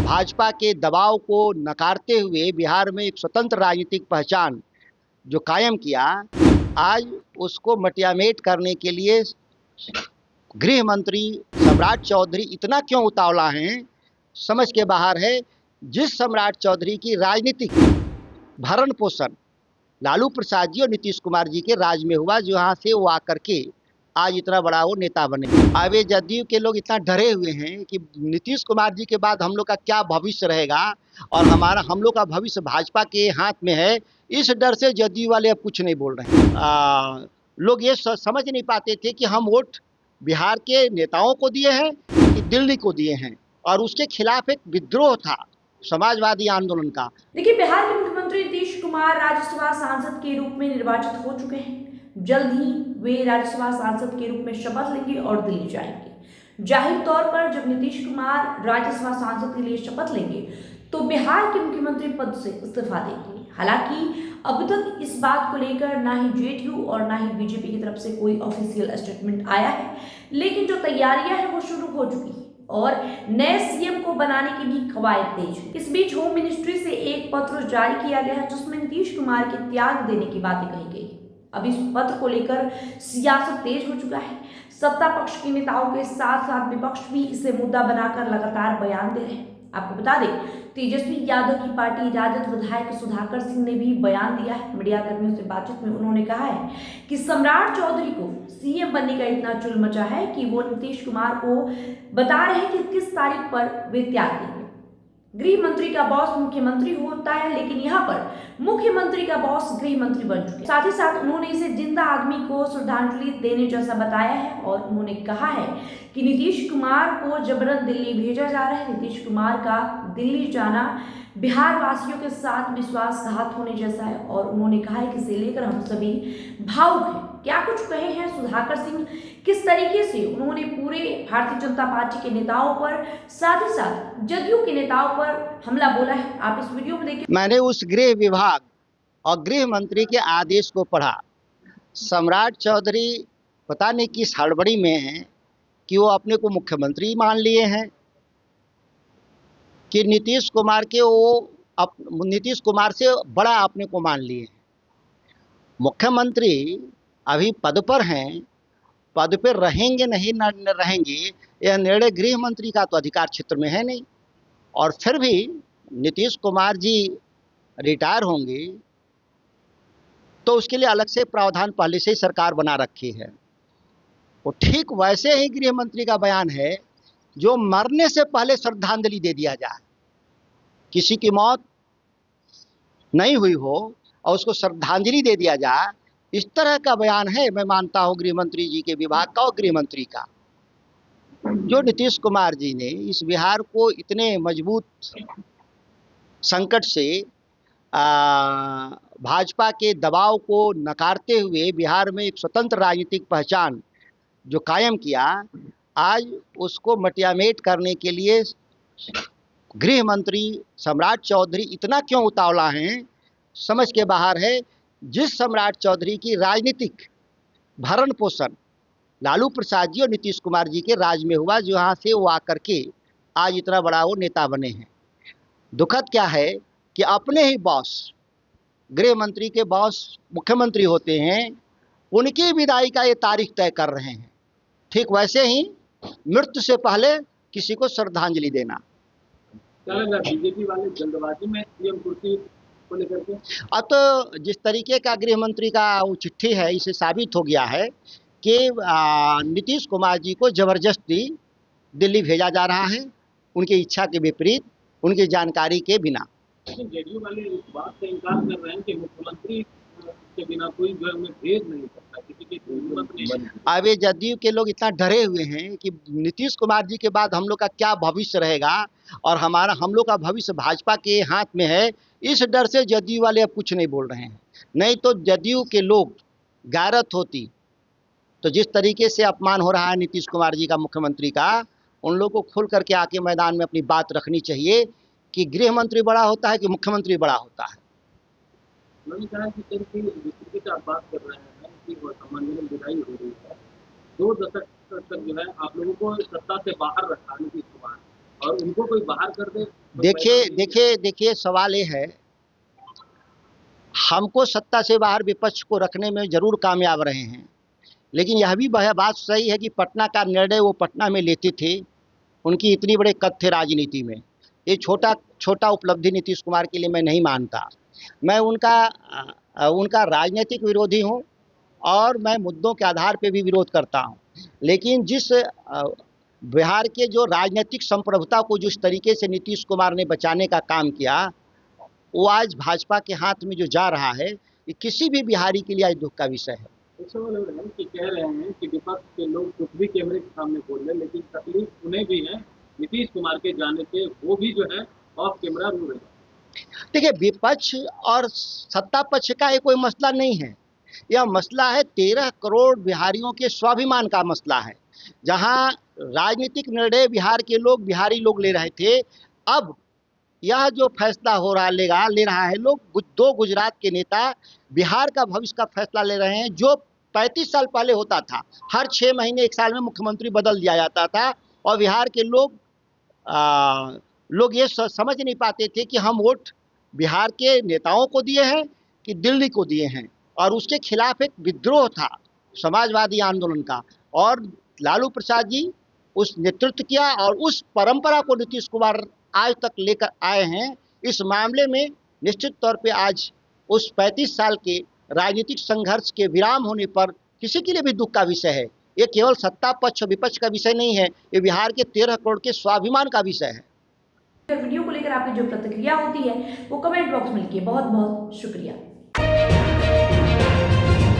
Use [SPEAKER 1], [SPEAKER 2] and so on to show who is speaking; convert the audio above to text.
[SPEAKER 1] भाजपा के दबाव को नकारते हुए बिहार में एक स्वतंत्र राजनीतिक पहचान जो कायम किया, आज उसको मटियामेट करने के लिए गृह मंत्री सम्राट चौधरी इतना क्यों उतावला हैं, समझ के बाहर है। जिस सम्राट चौधरी की राजनीतिक भरण पोषण लालू प्रसाद जी और नीतीश कुमार जी के राज में हुआ, जो यहाँ से वो आकर के आज इतना बड़ा वो नेता बने। अब ये जदयू के लोग इतना डरे हुए हैं कि नीतीश कुमार जी के बाद हम लोग का क्या भविष्य रहेगा और हम लोग का भविष्य भाजपा के हाथ में है। इस डर से जदयू वाले अब कुछ नहीं बोल रहे हैं। लोग ये समझ नहीं पाते थे कि हम वोट बिहार के नेताओं को दिए हैं कि दिल्ली को दिए हैं, और उसके खिलाफ एक विद्रोह था समाजवादी आंदोलन का।
[SPEAKER 2] देखिए, बिहार के मुख्यमंत्री नीतीश कुमार राज्यसभा सांसद के रूप में निर्वाचित हो चुके हैं। जल्द ही वे राज्यसभा सांसद के रूप में शपथ लेंगे और दिल्ली जाएंगे। जाहिर तौर पर जब नीतीश कुमार राज्यसभा सांसद के लिए शपथ लेंगे तो बिहार के मुख्यमंत्री पद से इस्तीफा देंगे। हालांकि अब तक इस बात को लेकर ना ही जेडीयू और ना ही बीजेपी की तरफ से कोई ऑफिशियल स्टेटमेंट आया है, लेकिन जो तैयारियां हैं वो शुरू हो चुकी है और नए सीएम को बनाने की भी कवायद तेज है। इस बीच होम मिनिस्ट्री से एक पत्र जारी किया गया है जिसमें नीतीश कुमार के त्याग देने की बातें कही गई। अब इस पत्र को लेकर सियासत तेज हो चुका है। सत्ता पक्ष के नेताओं के साथ साथ विपक्ष भी इसे मुद्दा बनाकर लगातार बयान दे रहे हैं। आपको बता दें, तेजस्वी यादव की पार्टी राजद विधायक सुधाकर सिंह ने भी बयान दिया है। मीडिया कर्मियों से बातचीत में उन्होंने कहा है कि सम्राट चौधरी को सीएम बनने का इतना चुल मचा है कि वो नीतीश कुमार को बता रहे हैं कि किस तारीख पर वे त्याग देंगे। गृह मंत्री का बॉस मुख्यमंत्री होता है, लेकिन यहाँ पर मुख्यमंत्री का बॉस गृह मंत्री बन चुके हैं। साथ ही साथ उन्होंने इसे जिंदा आदमी को श्रद्धांजलि देने जैसा बताया है और उन्होंने कहा है कि नीतीश कुमार को जबरन दिल्ली भेजा जा रहा है। नीतीश कुमार का दिल्ली जाना बिहार वासियों के साथ विश्वासघात होने जैसा है और उन्होंने कहा है कि इसे लेकर हम सभी भावुक हैं। क्या कुछ कहे हैं सुधाकर सिंह, किस तरीके से उन्होंने पूरे भारतीय जनता पार्टी के नेताओं पर साथ ही साथ जदयू के नेताओं पर हमला बोला है, आप इस वीडियो में देखिए।
[SPEAKER 1] मैंने उस गृह विभाग और गृह मंत्री के आदेश को पढ़ा। सम्राट चौधरी पता नहीं किस हड़बड़ी में है कि वो अपने को मुख्यमंत्री मान लिए हैं कि नीतीश कुमार के नीतीश कुमार से बड़ा अपने को मान लिए हैं। मुख्यमंत्री अभी पद पर हैं, पद पर रहेंगे नहीं न रहेंगे, यह निर्णय गृह मंत्री का तो अधिकार क्षेत्र में है नहीं। और फिर भी नीतीश कुमार जी रिटायर होंगे तो उसके लिए अलग से प्रावधान पहले से ही सरकार बना रखी है। वो ठीक वैसे ही गृह मंत्री का बयान है जो मरने से पहले श्रद्धांजलि दे दिया जाए, किसी की मौत नहीं हुई हो और उसको श्रद्धांजलि दे दिया जाए, इस तरह का बयान है। मैं मानता हूँ गृह मंत्री जी के विभाग का और गृह मंत्री का। जो नीतीश कुमार जी ने इस बिहार को इतने मजबूत संकट से भाजपा के दबाव को नकारते हुए बिहार में एक स्वतंत्र राजनीतिक पहचान जो कायम किया, आज उसको मटियामेट करने के लिए गृह मंत्री सम्राट चौधरी इतना क्यों उतावला हैं, समझ के बाहर है। जिस सम्राट चौधरी की राजनीतिक भरण पोषण लालू प्रसाद जी और नीतीश कुमार जी के राज में हुआ, जो यहाँ से वो आकर के आज इतना बड़ा वो नेता बने हैं। दुखद क्या है कि अपने ही बॉस, गृह मंत्री के बॉस मुख्यमंत्री होते हैं, उनकी विदाई का ये तारीख तय कर रहे हैं। ठीक वैसे ही मृत्यु से पहले किसी को श्रद्धांजलि देना।
[SPEAKER 3] बीजेपी वाले जल्दबाजी में सीएम कुर्सी को लेकर के
[SPEAKER 1] अब तो जिस तरीके का गृह मंत्री का वो चिट्ठी है, इसे साबित हो गया है कि नीतीश कुमार जी को जबरदस्ती दिल्ली भेजा जा रहा है, उनकी इच्छा के विपरीत, उनकी जानकारी के बिना।
[SPEAKER 3] जेडीयू वाले इस बात से इनकार कर रहे हैं कि मुख्यमंत्री के बिना कोई जो है भेज नहीं सकता, किसी की जरूरत नहीं।
[SPEAKER 1] अब ये जदयू के लोग इतना डरे हुए हैं कि नीतीश कुमार जी के बाद हम लोग का क्या भविष्य रहेगा और हम लोग का भविष्य भाजपा के हाथ में है। इस डर से जदयू वाले अब कुछ नहीं बोल रहे हैं। नहीं तो जदयू के लोग गैरत होती तो जिस तरीके से अपमान हो रहा है नीतीश कुमार जी का मुख्यमंत्री का, उन लोगों को खुल करके आके मैदान में अपनी बात रखनी चाहिए कि गृह मंत्री बड़ा होता है कि मुख्यमंत्री बड़ा होता है।
[SPEAKER 3] मैंने कहा कि जिस आप बात कर रहे हैं कि सामान्य में विदाई हो रही है, 2 दशक तक जो है आप लोगों को सत्ता से बाहर रखा नीतीश कुमार और उनको कोई बाहर कर दे तो
[SPEAKER 1] देखिए सवाल ये है, हमको सत्ता से बाहर विपक्ष को रखने में जरूर कामयाब रहे हैं, लेकिन यह भी बात सही है कि पटना का निर्णय वो पटना में लेते थे, उनकी इतनी बड़े कद थे राजनीति में। ये छोटा उपलब्धि नीतीश कुमार के लिए मैं नहीं मानता। मैं उनका राजनीतिक विरोधी हूँ और मैं मुद्दों के आधार पे भी विरोध करता हूँ, लेकिन जिस बिहार के जो राजनीतिक संप्रभुता को जिस तरीके से नीतीश कुमार ने बचाने का काम किया, वो आज भाजपा के हाथ में जो जा रहा है, ये किसी भी बिहारी के लिए आज दुख का विषय है।
[SPEAKER 3] एक सवाल हो रहा है कि कह रहे हैं कि विपक्ष के लोग कुछ भी कैमरे के सामने बोल रहे हैं, लेकिन तकलीफ उन्हें भी है नीतीश कुमार के जाने से, वो भी जो है ऑफ कैमरा रो रहे हैं।
[SPEAKER 1] देखिए, विपक्ष और सत्ता पक्ष का ये कोई मसला नहीं है, यह मसला है 13 करोड़ बिहारियों के स्वाभिमान का मसला है। जहां राजनीतिक निर्णय बिहारी लोग ले रहे थे, अब यह जो फैसला ले रहा है लोग, 2 गुजरात के नेता बिहार का भविष्य का फैसला ले रहे हैं, जो 35 साल पहले होता था। हर 6 महीने 1 साल में मुख्यमंत्री बदल दिया जाता था और बिहार के लोग ये समझ नहीं पाते थे कि हम वोट बिहार के नेताओं को दिए हैं कि दिल्ली को दिए हैं, और उसके खिलाफ एक विद्रोह था समाजवादी आंदोलन का, और लालू प्रसाद जी उस नेतृत्व किया और उस परंपरा को नीतीश कुमार आज तक लेकर आए हैं। इस मामले में निश्चित तौर पे आज उस 35 साल के राजनीतिक संघर्ष के विराम होने पर किसी के लिए भी दुख का विषय है। ये केवल सत्ता पक्ष विपक्ष का विषय नहीं है, ये बिहार के 13 करोड़ के स्वाभिमान का विषय है।
[SPEAKER 2] वीडियो को लेकर आपकी जो प्रतिक्रिया होती है वो कमेंट बॉक्स में लिखिए। बहुत बहुत शुक्रिया।